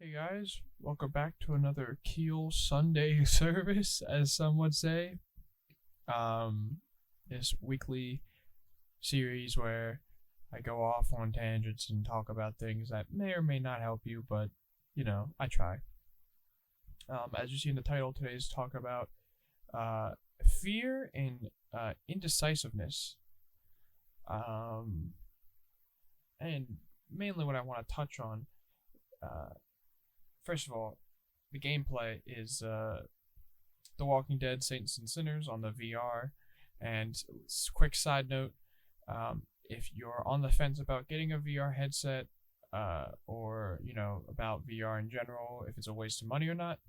Hey guys, welcome back to another Keel Sunday service, as some would say. This weekly series where I go off on tangents and talk about things that may or may not help you, but I try. As you see in the title, today's talk about fear and indecisiveness. And mainly what I want to touch on. First of all, the gameplay is The Walking Dead Saints and Sinners on the VR. And quick side note, if you're on the fence about getting a VR headset, or about VR in general, if it's a waste of money or not,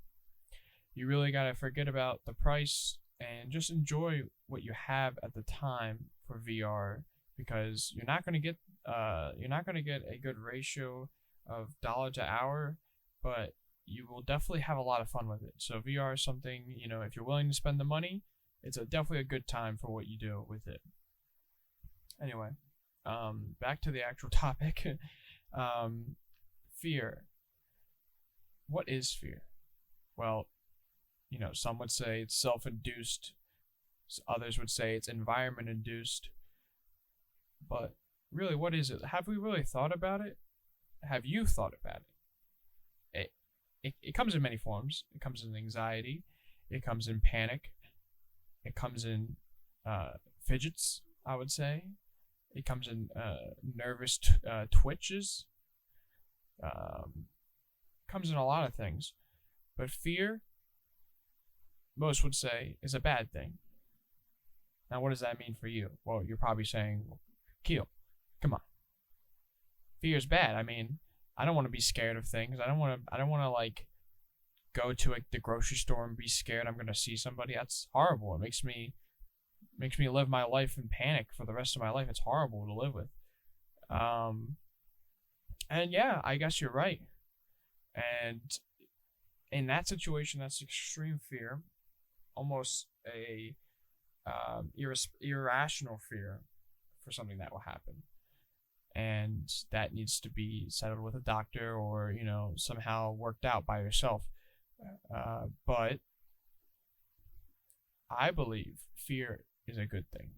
you really gotta forget about the price and just enjoy what you have at the time for VR, because you're not gonna get a good ratio of dollar to hour, but you will definitely have a lot of fun with it. So VR is something, if you're willing to spend the money, it's definitely a good time for what you do with it. Anyway, back to the actual topic. Fear. What is fear? Well, some would say it's self-induced. Others would say it's environment-induced. But really, what is it? Have we really thought about it? Have you thought about it? It comes in many forms. It comes in anxiety. It comes in panic. It comes in fidgets, I would say. It comes in nervous twitches. Comes in a lot of things. But fear, most would say, is a bad thing. Now, what does that mean for you? Well, you're probably saying, Keel, come on. Fear is bad. I mean, I don't want to be scared of things. I don't want to like go to the grocery store and be scared I'm gonna see somebody. That's horrible. It makes me live my life in panic for the rest of my life. It's horrible to live with. And yeah, I guess you're right. And in that situation, that's extreme fear, almost a irrational fear for something that will happen. And that needs to be settled with a doctor or, somehow worked out by yourself. But I believe fear is a good thing.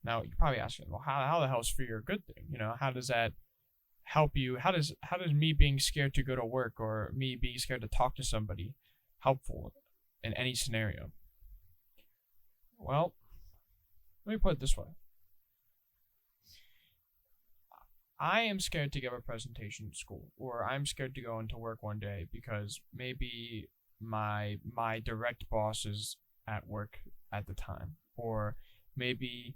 Now, you're probably asking, well, how the hell is fear a good thing? How does that help you? How does me being scared to go to work or me being scared to talk to somebody helpful in any scenario? Well, let me put it this way. I am scared to give a presentation at school, or I'm scared to go into work one day because maybe my direct boss is at work at the time, or maybe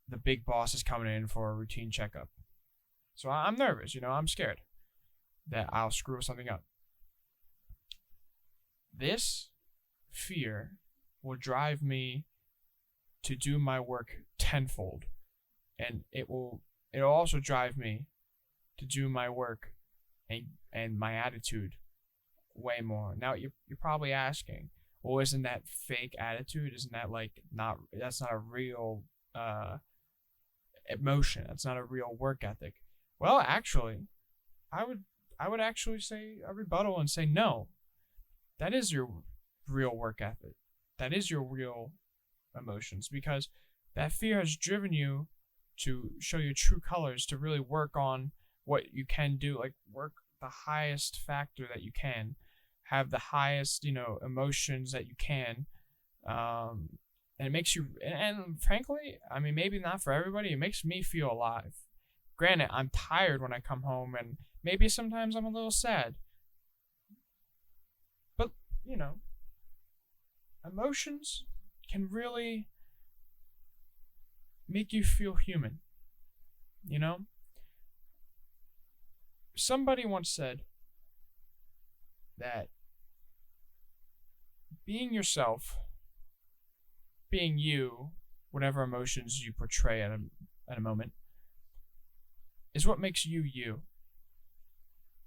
the big boss is coming in for a routine checkup. So I'm nervous, I'm scared that I'll screw something up. This fear will drive me to do my work tenfold, and it'll also drive me to do my work and my attitude way more. Now, you're probably asking, well, isn't that fake attitude? Isn't that that's not a real emotion? That's not a real work ethic. Well, actually, I would actually say a rebuttal and say, no, that is your real work ethic. That is your real emotions, because that fear has driven you to show your true colors, to really work on what you can do, like work the highest factor that you can, have the highest, emotions that you can. And it makes you, and frankly, I mean, maybe not for everybody, it makes me feel alive. Granted, I'm tired when I come home, and maybe sometimes I'm a little sad. But, emotions can really make you feel human. Somebody once said that being yourself, being you, whatever emotions you portray at a moment, is what makes you you.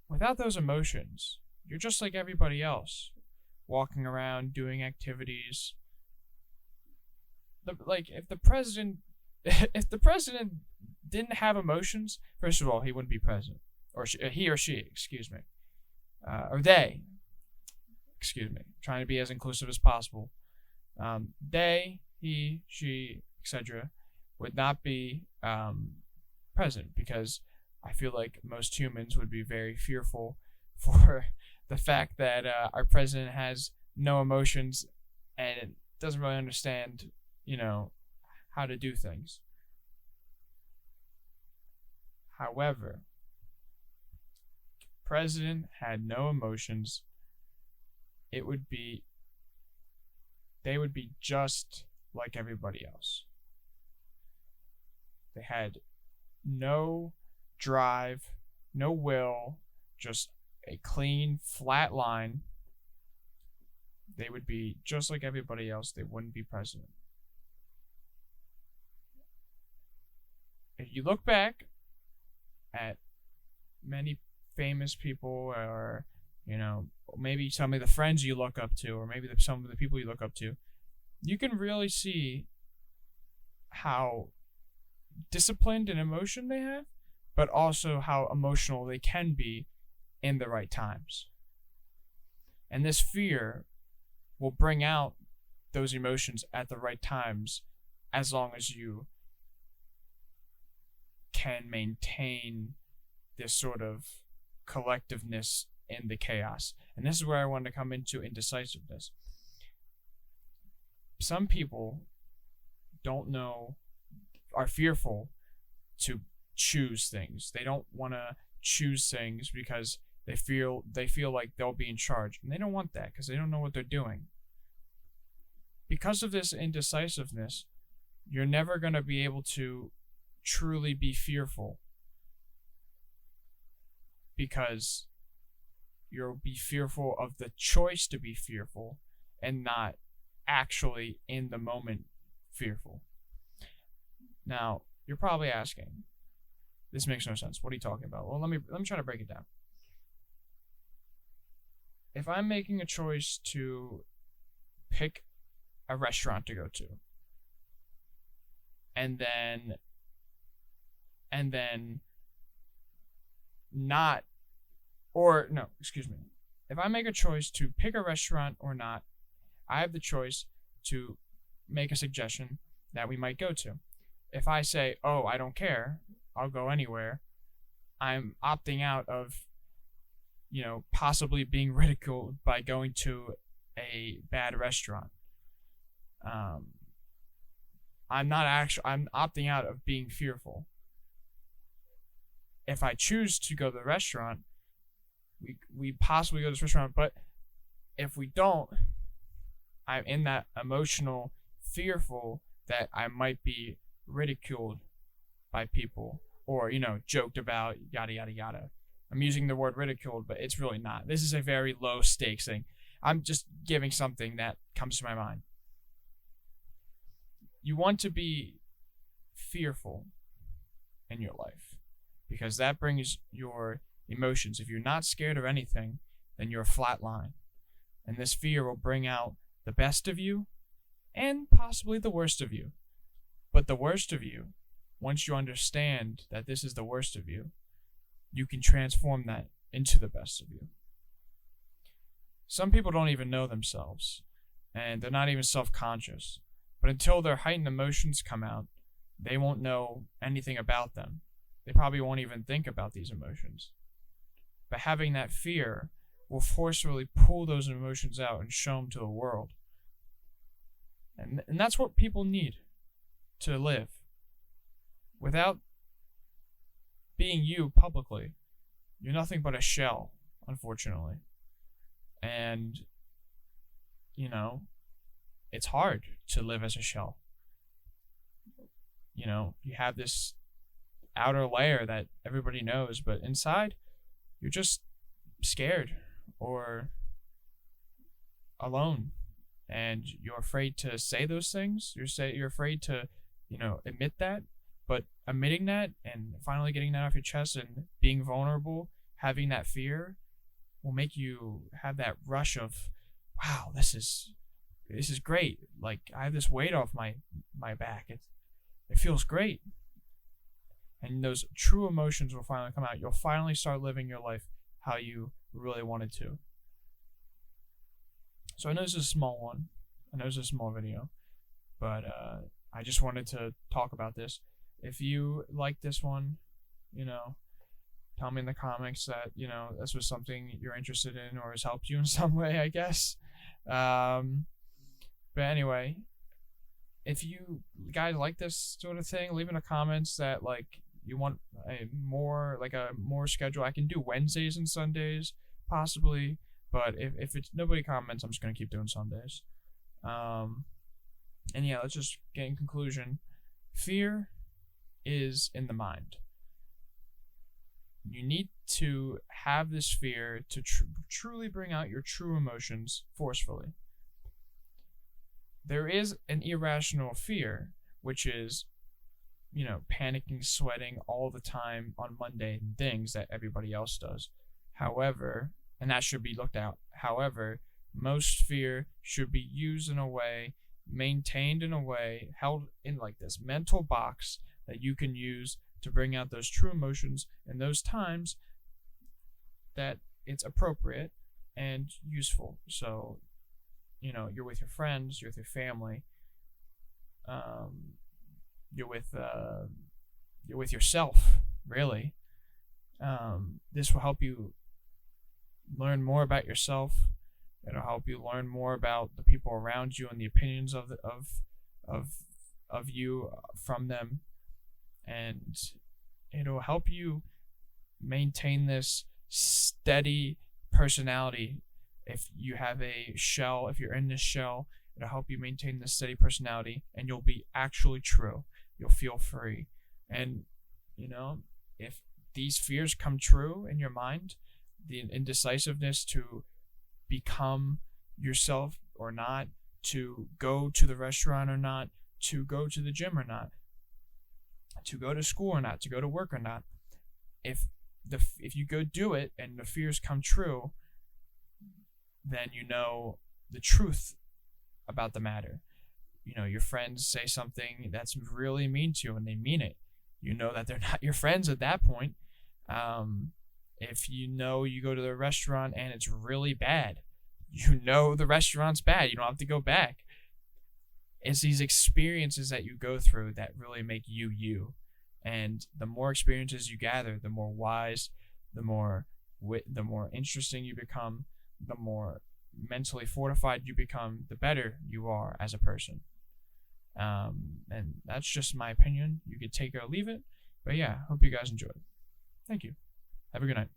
Without those emotions, you're just like everybody else, walking around, doing activities. If the president didn't have emotions, first of all, he wouldn't be president, or he or she, excuse me. or they, excuse me, trying to be as inclusive as possible. They, he, she, etc., would not be present, because I feel like most humans would be very fearful for the fact that our president has no emotions and doesn't really understand, how to do things. However, president had no emotions, they would be just like everybody else. They had no drive, no will, just a clean, flat line. They would be just like everybody else. They wouldn't be president. If you look back at many famous people, or maybe some of the friends you look up to, or maybe some of the people you look up to, you can really see how disciplined and emotion they have, but also how emotional they can be in the right times. And this fear will bring out those emotions at the right times, as long as you can maintain this sort of collectiveness in the chaos. And this is where I want to come into indecisiveness. Some people are fearful to choose things. They don't want to choose things because they feel like they'll be in charge, and they don't want that because they don't know what they're doing. Because of this indecisiveness, you're never going to be able to truly be fearful, because you'll be fearful of the choice to be fearful and not actually in the moment fearful. Now, you're probably asking, this makes no sense. What are you talking about? Well, let me try to break it down. If I'm making a choice to pick a restaurant to go to, and then not, or no, excuse me. If I make a choice to pick a restaurant or not, I have the choice to make a suggestion that we might go to. If I say, oh, I don't care, I'll go anywhere, I'm opting out of, possibly being ridiculed by going to a bad restaurant. I'm opting out of being fearful. If I choose to go to the restaurant, we possibly go to this restaurant, but if we don't, I'm in that emotional fearful that I might be ridiculed by people, or joked about, yada yada yada. I'm using the word ridiculed, but it's really not. This is a very low stakes thing. I'm just giving something that comes to my mind. You want to be fearful in your life, because that brings your emotions. If you're not scared of anything, then you're a flat line. And this fear will bring out the best of you and possibly the worst of you. But the worst of you, once you understand that this is the worst of you, you can transform that into the best of you. Some people don't even know themselves, and they're not even self-conscious. But until their heightened emotions come out, they won't know anything about them. They probably won't even think about these emotions. But having that fear will forcefully pull those emotions out and show them to the world. And that's what people need to live. Without being you publicly, you're nothing but a shell, unfortunately. And, it's hard to live as a shell. You have this outer layer that everybody knows, but inside, you're just scared or alone, and you're afraid to say those things. You're afraid to, admit that. But admitting that and finally getting that off your chest and being vulnerable, having that fear, will make you have that rush of, wow, this is great. Like, I have this weight off my back. It feels great. And those true emotions will finally come out. You'll finally start living your life how you really wanted to. So I know this is a small one. I know this is a small video, but I just wanted to talk about this. If you like this one, tell me in the comments that, this was something you're interested in or has helped you in some way, I guess. But anyway, if you guys like this sort of thing, leave in the comments that you want a more schedule. I can do Wednesdays and Sundays possibly, but if it's nobody comments, I'm just gonna keep doing Sundays. And yeah, let's just get in conclusion. Fear is in the mind. You need to have this fear to truly bring out your true emotions forcefully. There is an irrational fear, which is, panicking, sweating all the time on mundane things that everybody else does. However, and that should be looked at. However, most fear should be used in a way, maintained in a way, held in this mental box that you can use to bring out those true emotions in those times that it's appropriate and useful. So, you're with your friends, you're with your family, you're with yourself, really. This will help you learn more about yourself. It'll help you learn more about the people around you and the opinions of you from them, and it'll help you maintain this steady personality. If you have a shell, if you're in this shell, it'll help you maintain this steady personality, and you'll be actually true. You'll feel free. And, if these fears come true in your mind, the indecisiveness to become yourself or not, to go to the restaurant or not, to go to the gym or not, to go to school or not, to go to work or not, if you go do it and the fears come true, then the truth about the matter. Your friends say something that's really mean to you and they mean it. That they're not your friends at that point. If you go to the restaurant and it's really bad, the restaurant's bad. You don't have to go back. It's these experiences that you go through that really make you you. And the more experiences you gather, the more wise, the more interesting you become, the more mentally fortified you become, the better you are as a person. And that's just my opinion. You could take it or leave it. But yeah, hope you guys enjoyed. Thank you. Have a good night.